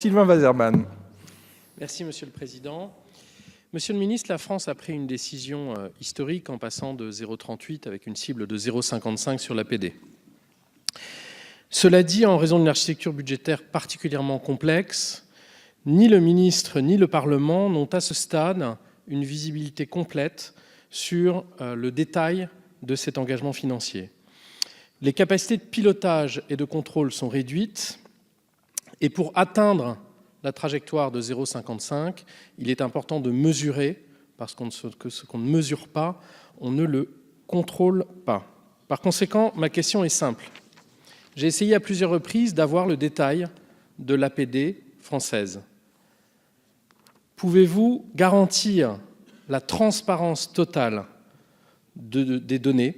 Sylvain Waserman. Merci Monsieur le Président. Monsieur le Ministre, la France a pris une décision historique en passant de 0,38 avec une cible de 0,55 sur l'APD. Cela dit, en raison d'une architecture budgétaire particulièrement complexe, ni le ministre ni le Parlement n'ont à ce stade une visibilité complète sur le détail de cet engagement financier. Les capacités de pilotage et de contrôle sont réduites et pour atteindre la trajectoire de 0,55, il est important de mesurer, parce que ce qu'on ne mesure pas, on ne le contrôle pas. Par conséquent, ma question est simple. J'ai essayé à plusieurs reprises d'avoir le détail de l'APD française. Pouvez-vous garantir la transparence totale des données,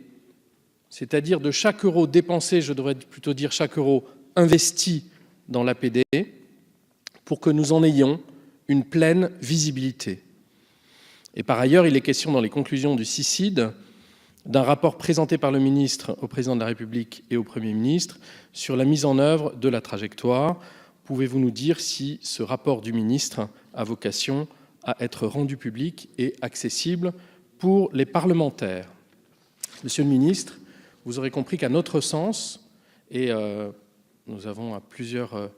c'est-à-dire de chaque euro dépensé, je devrais plutôt dire chaque euro investi dans l'APD, pour que nous en ayons une pleine visibilité. Et par ailleurs, il est question dans les conclusions du CICID d'un rapport présenté par le ministre au Président de la République et au Premier ministre sur la mise en œuvre de la trajectoire. Pouvez-vous nous dire si ce rapport du ministre a vocation à être rendu public et accessible pour les parlementaires? Monsieur le ministre, vous aurez compris qu'à notre sens, et nous avons à plusieurs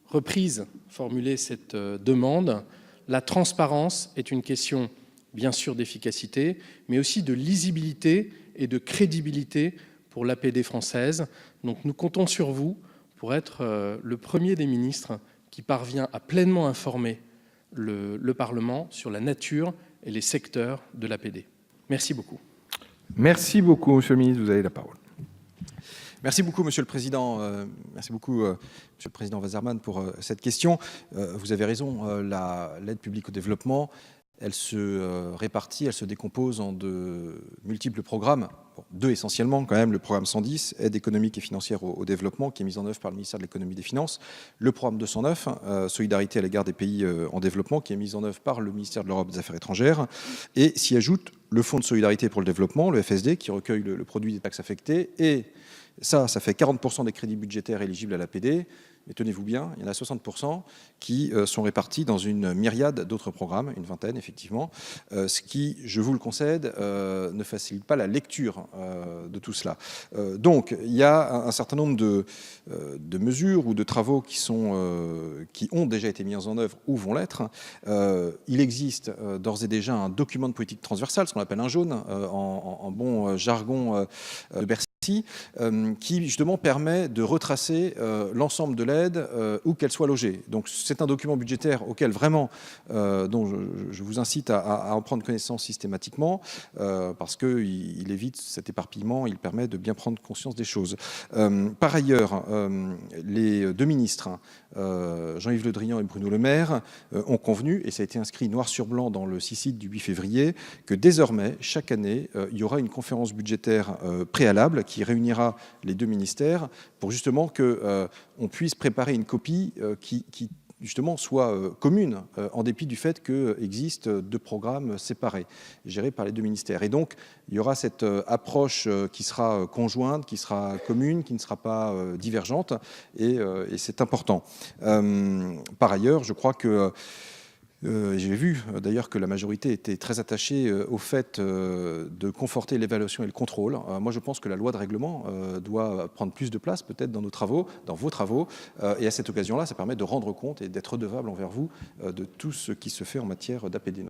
reprises formulé cette demande, la transparence est une question bien sûr d'efficacité, mais aussi de lisibilité et de crédibilité pour l'APD française. Donc nous comptons sur vous pour être le premier des ministres qui parvient à pleinement informer le Parlement sur la nature et les secteurs de l'APD. Merci beaucoup. Merci beaucoup, Monsieur le ministre. Vous avez la parole. Merci beaucoup, Monsieur le Président. Merci beaucoup, Monsieur le Président Waserman, pour cette question. Vous avez raison, l'aide publique au développement, elle se répartit, elle se décompose en de multiples programmes, deux essentiellement quand même, le programme 110, aide économique et financière au développement, qui est mis en œuvre par le ministère de l'économie et des finances, le programme 209, solidarité à l'égard des pays en développement, qui est mis en œuvre par le ministère de l'Europe et des Affaires étrangères, et s'y ajoute le Fonds de solidarité pour le développement, le FSD, qui recueille le produit des taxes affectées, et ça fait 40% des crédits budgétaires éligibles à l'APD. Mais tenez-vous bien, il y en a 60% qui sont répartis dans une myriade d'autres programmes, une vingtaine effectivement, ce qui, je vous le concède, ne facilite pas la lecture de tout cela. Donc, il y a un certain nombre de mesures ou de travaux qui ont déjà été mis en œuvre ou vont l'être. Il existe d'ores et déjà un document de politique transversale, ce qu'on appelle un jaune, en bon jargon de Bercy, qui justement permet de retracer l'ensemble de l'aide où qu'elle soit logée. Donc c'est un document budgétaire auquel vraiment, dont je vous incite à en prendre connaissance systématiquement, parce qu'il évite cet éparpillement, il permet de bien prendre conscience des choses. Par ailleurs, les deux ministres, Jean-Yves Le Drian et Bruno Le Maire, ont convenu, et ça a été inscrit noir sur blanc dans le CICID du 8 février, que désormais, chaque année, il y aura une conférence budgétaire préalable qui réunira les deux ministères pour justement qu'on puisse préparer une copie qui justement soit commune, en dépit du fait qu'existent deux programmes séparés, gérés par les deux ministères. Et donc, il y aura cette approche qui sera conjointe, qui sera commune, qui ne sera pas divergente, et c'est important. Par ailleurs, je crois que j'ai vu d'ailleurs que la majorité était très attachée au fait de conforter l'évaluation et le contrôle. Moi, je pense que la loi de règlement doit prendre plus de place peut-être dans nos travaux, dans vos travaux. Et à cette occasion-là, ça permet de rendre compte et d'être redevable envers vous de tout ce qui se fait en matière d'APD.